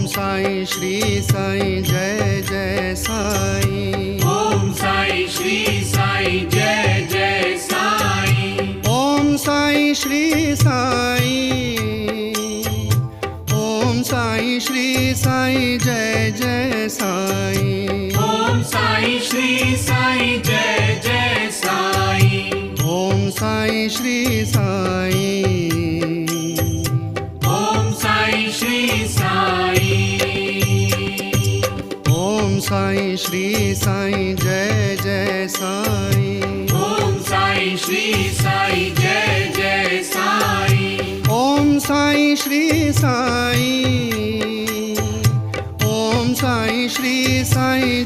Sai Shri Sai Jai Jai Sai. Om Sai Shri Sai Jai Jai Sai. Om Sai Shri Sai. Om Sai Shri Sai Jai Jai Sai. Om Sai Shri Sai Jai Jai Sai. Om Sai Shri Sai. Om Sai Shri Sai. Om Sai Shri Sai Jai Jai Sai. Om Sai Shri Sai Jai Jai Sai. Om Sai Shri Sai. Om Sai Shri Sai